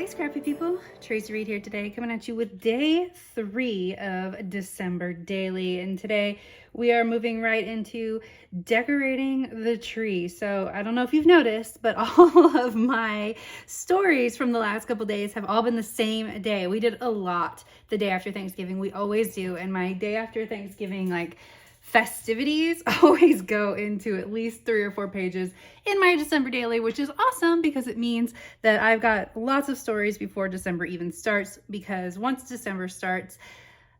Scrappy people, Tracy Reed here today, coming at you with day 3 of December Daily. And today we are moving right into decorating the tree. So I don't know if you've noticed, but all of my stories from the last couple days have all been the same day. We did a lot the day after Thanksgiving. We always do. And my day after Thanksgiving, festivities always go into at least 3 or 4 pages in my December daily, which is awesome because it means that I've got lots of stories before December even starts, because once December starts,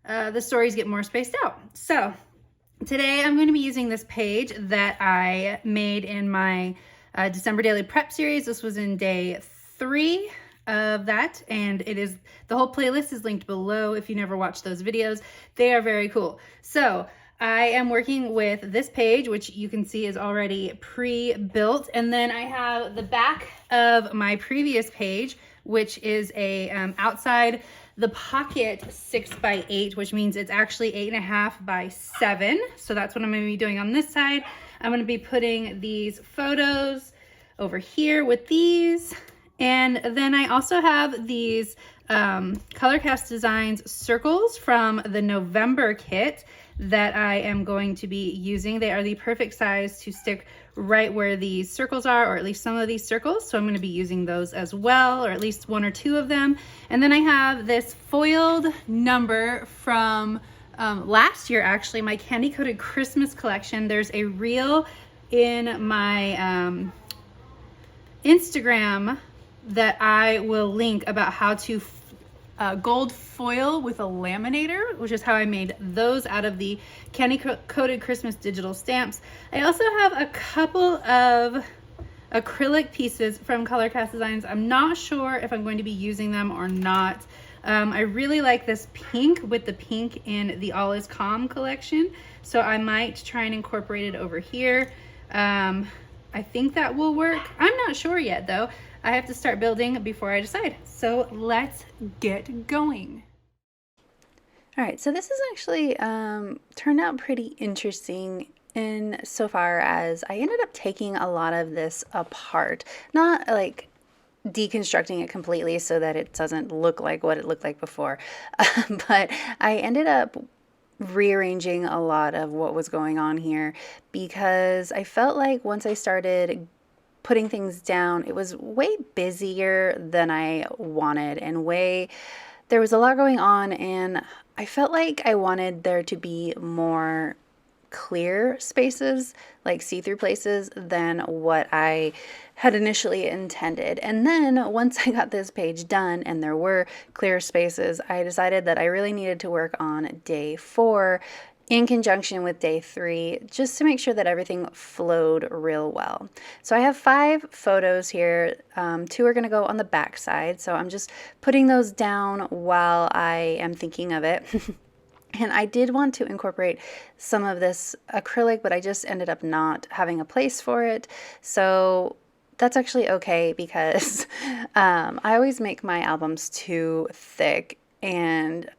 the stories get more spaced out. So today I'm going to be using this page that I made in my December daily prep series. This was in day 3 of that, and the whole playlist is linked below if you never watched those videos. They are very cool. So I am working with this page, which you can see is already pre-built. And then I have the back of my previous page, which is a outside the pocket 6x8, which means it's actually 8.5 by 7. So that's what I'm going to be doing on this side. I'm going to be putting these photos over here with these. And then I also have these Colorcast Designs circles from the November kit that I am going to be using. They are the perfect size to stick right where these circles are, or at least some of these circles. So I'm going to be using those as well, or at least 1 or 2 of them. And then I have this foiled number from last year, actually, my candy coated Christmas collection. There's a reel in my Instagram that I will link about how to gold foil with a laminator, which is how I made those out of the candy coated Christmas digital stamps. I also have a couple of acrylic pieces from Colorcast Designs. I'm not sure if I'm going to be using them or not. I really like this pink with the pink in the All Is Calm collection, so I might try and incorporate it over here. I think that will work. I'm not sure yet though. I have to start building before I decide. So let's get going. All right, so this has actually turned out pretty interesting in so far as I ended up taking a lot of this apart. Not like deconstructing it completely so that it doesn't look like what it looked like before, but I ended up rearranging a lot of what was going on here because I felt like once I started putting things down, it was way busier than I wanted, and there was a lot going on, and I felt like I wanted there to be more clear spaces, like see-through places, than what I had initially intended. And then once I got this page done and there were clear spaces, I decided that I really needed to work on day 4 in conjunction with day 3, just to make sure that everything flowed real well. So I have 5 photos here. 2 are going to go on the back side, so I'm just putting those down while I am thinking of it. And I did want to incorporate some of this acrylic, but I just ended up not having a place for it. So that's actually okay, because I always make my albums too thick, and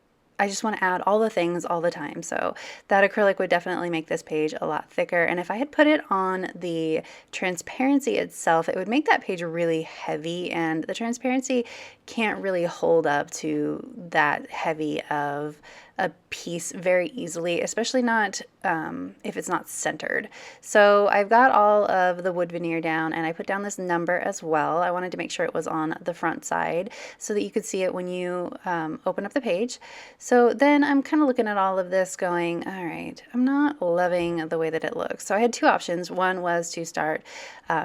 I just want to add all the things all the time. So that acrylic would definitely make this page a lot thicker. And if I had put it on the transparency itself, it would make that page really heavy, and the transparency can't really hold up to that heavy of a piece very easily, especially not if it's not centered. So I've got all of the wood veneer down, and I put down this number as well. I wanted to make sure it was on the front side so that you could see it when you open up the page. So then I'm kind of looking at all of this going, all right, I'm not loving the way that it looks. So I had 2 options. One was to start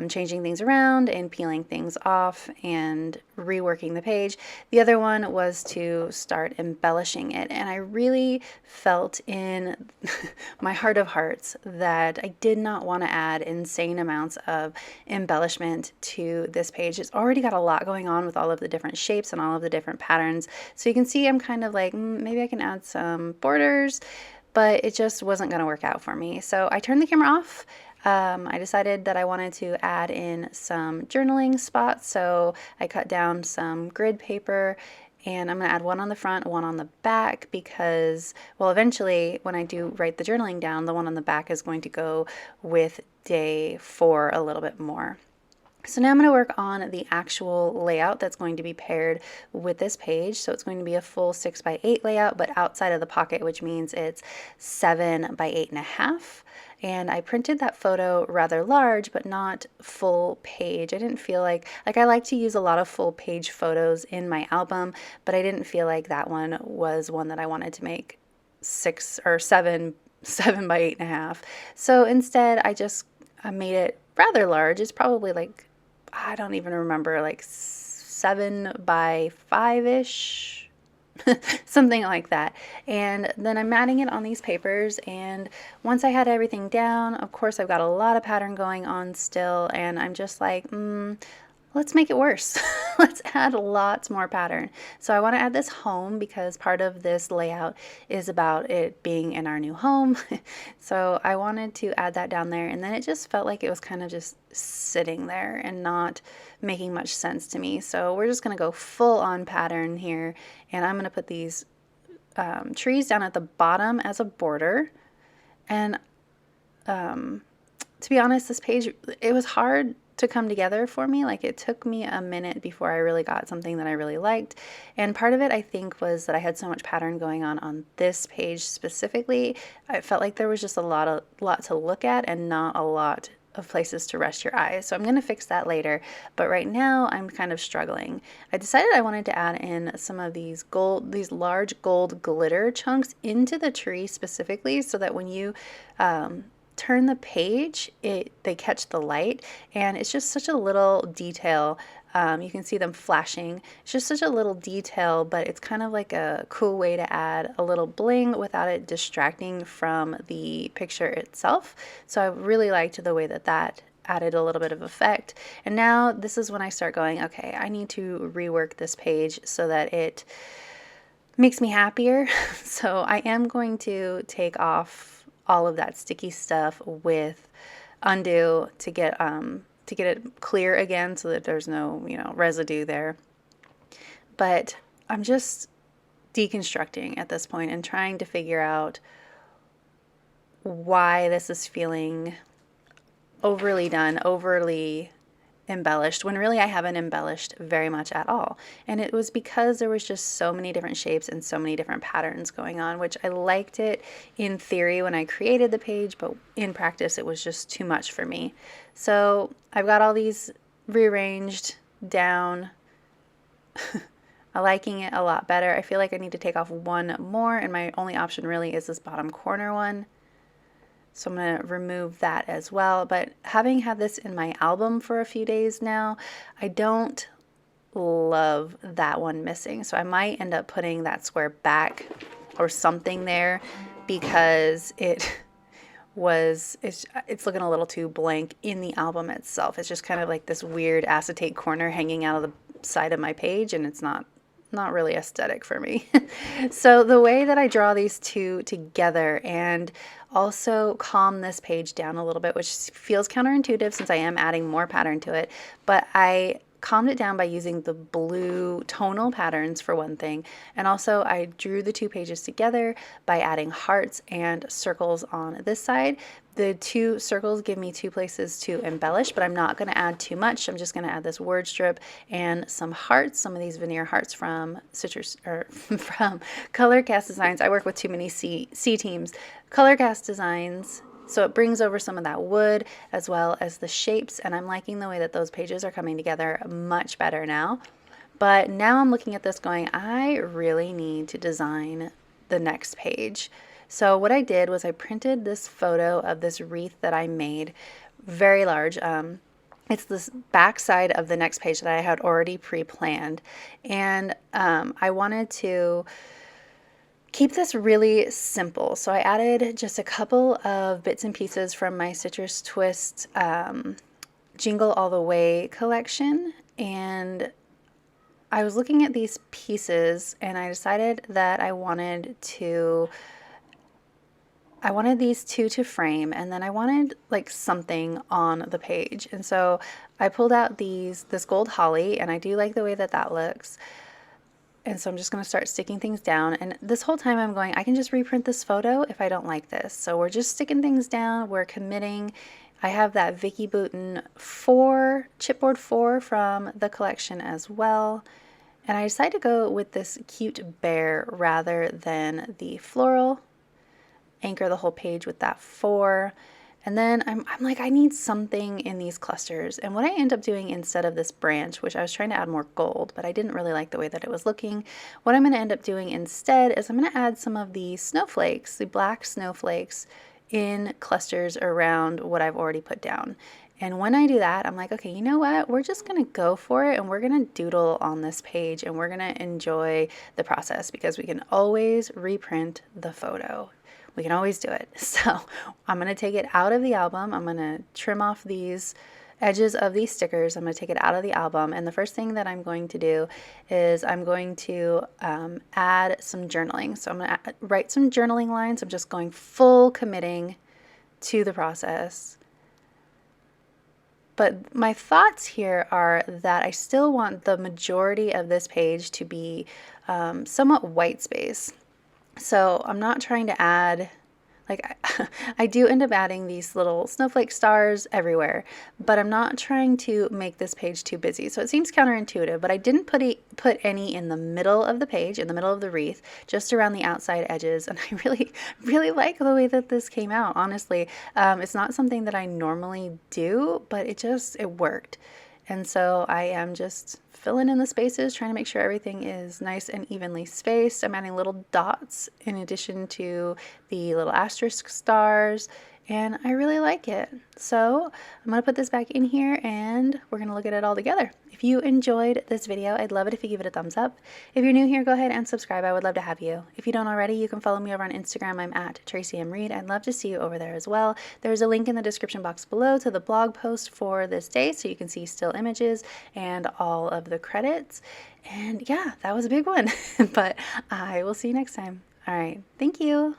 changing things around and peeling things off and reworking the page. The other one was to start embellishing it, and I really felt in my heart of hearts that I did not want to add insane amounts of embellishment to this page. It's already got a lot going on with all of the different shapes and all of the different patterns. So you can see I'm kind of like, maybe I can add some borders, but it just wasn't going to work out for me. So I turned the camera off. I decided that I wanted to add in some journaling spots, so I cut down some grid paper, and I'm going to add one on the front, one on the back, because, well, eventually when I do write the journaling down, the one on the back is going to go with day 4 a little bit more. So now I'm going to work on the actual layout that's going to be paired with this page. So it's going to be a full 6x8 layout, but outside of the pocket, which means it's 7x8.5. And I printed that photo rather large, but not full page. I didn't feel like I like to use a lot of full page photos in my album, but I didn't feel like that one was one that I wanted to make 7 by 8.5. So instead, I made it rather large. It's probably like, I don't even remember, like 7 by 5 ish, something like that. And then I'm matting it on these papers. And once I had everything down, of course, I've got a lot of pattern going on still. And I'm just like, let's make it worse. Let's add lots more pattern. So I want to add this home because part of this layout is about it being in our new home. So I wanted to add that down there, and then it just felt like it was kind of just sitting there and not making much sense to me. So we're just going to go full on pattern here, and I'm going to put these trees down at the bottom as a border. And to be honest, this page, it was hard to come together for me. Like, it took me a minute before I really got something that I really liked. And part of it, I think, was that I had so much pattern going on this page specifically. I felt like there was just a lot to look at and not a lot of places to rest your eyes. So I'm going to fix that later. But right now I'm kind of struggling. I decided I wanted to add in some of these large gold glitter chunks into the tree specifically, so that when you turn the page, they catch the light, and it's just such a little detail. You can see them flashing. It's just such a little detail, but it's kind of like a cool way to add a little bling without it distracting from the picture itself. So I really liked the way that added a little bit of effect. And now this is when I start going, okay, I need to rework this page so that it makes me happier. So I am going to take off all of that sticky stuff with undo to get it clear again, so that there's no, residue there. But I'm just deconstructing at this point and trying to figure out why this is feeling overly done, overly embellished, when really I haven't embellished very much at all. And it was because there was just so many different shapes and so many different patterns going on, which I liked it in theory when I created the page, but in practice it was just too much for me. So I've got all these rearranged down. I'm liking it a lot better. I feel like I need to take off one more, and my only option really is this bottom corner one. So I'm going to remove that as well. But having had this in my album for a few days now, I don't love that one missing. So I might end up putting that square back or something there, because it's looking a little too blank in the album itself. It's just kind of like this weird acetate corner hanging out of the side of my page, and it's not really aesthetic for me. So the way that I draw these two together and also calm this page down a little bit, which feels counterintuitive since I am adding more pattern to it, but I calmed it down by using the blue tonal patterns for one thing, and also I drew the two pages together by adding hearts and circles on this side. The two circles give me two places to embellish, but I'm not going to add too much. I'm just going to add this word strip and some hearts, some of these veneer hearts from Citrus, or from Color Cast Designs. I work with too many C teams. Color Cast Designs. So it brings over some of that wood as well as the shapes, and I'm liking the way that those pages are coming together much better now. But now I'm looking at this going, I really need to design the next page. So what I did was I printed this photo of this wreath that I made, very large. It's this back side of the next page that I had already pre-planned, and I wanted to keep this really simple. So I added just a couple of bits and pieces from my Citrus Twist Jingle All the Way collection, and I was looking at these pieces and I decided that I wanted these two to frame, and then I wanted like something on the page. And so I pulled out this gold holly, and I do like the way that looks. And so I'm just going to start sticking things down. And this whole time I'm going, I can just reprint this photo if I don't like this. So we're just sticking things down. We're committing. I have that Vicky Bouton 4, chipboard 4 from the collection as well. And I decided to go with this cute bear rather than the floral. Anchor the whole page with that 4. And then I'm like, I need something in these clusters. And what I end up doing instead of this branch, which I was trying to add more gold, but I didn't really like the way that it was looking, what I'm going to end up doing instead is I'm going to add some of the snowflakes, the black snowflakes, in clusters around what I've already put down. And when I do that, I'm like, okay, you know what? We're just going to go for it and we're going to doodle on this page and we're going to enjoy the process because we can always reprint the photo. We can always do it. So I'm going to take it out of the album. I'm going to trim off these edges of these stickers. I'm going to take it out of the album. And the first thing that I'm going to do is I'm going to add some journaling. So I'm going to write some journaling lines. I'm just going full committing to the process. But my thoughts here are that I still want the majority of this page to be somewhat white space. So I'm not trying to add, like, I do end up adding these little snowflake stars everywhere, but I'm not trying to make this page too busy. So it seems counterintuitive, but I didn't put any in the middle of the page, in the middle of the wreath, just around the outside edges. And I really like the way that this came out, honestly. It's not something that I normally do, but it worked. And so I am just filling in the spaces, trying to make sure everything is nice and evenly spaced. I'm adding little dots in addition to the little asterisk stars, and I really like it. So I'm going to put this back in here and we're going to look at it all together. If you enjoyed this video, I'd love it if you give it a thumbs up. If you're new here, go ahead and subscribe. I would love to have you. If you don't already, you can follow me over on Instagram. I'm at Traci M. Reed. I'd love to see you over there as well. There's a link in the description box below to the blog post for this day so you can see still images and all of the credits. And yeah, that was a big one, but I will see you next time. All right. Thank you.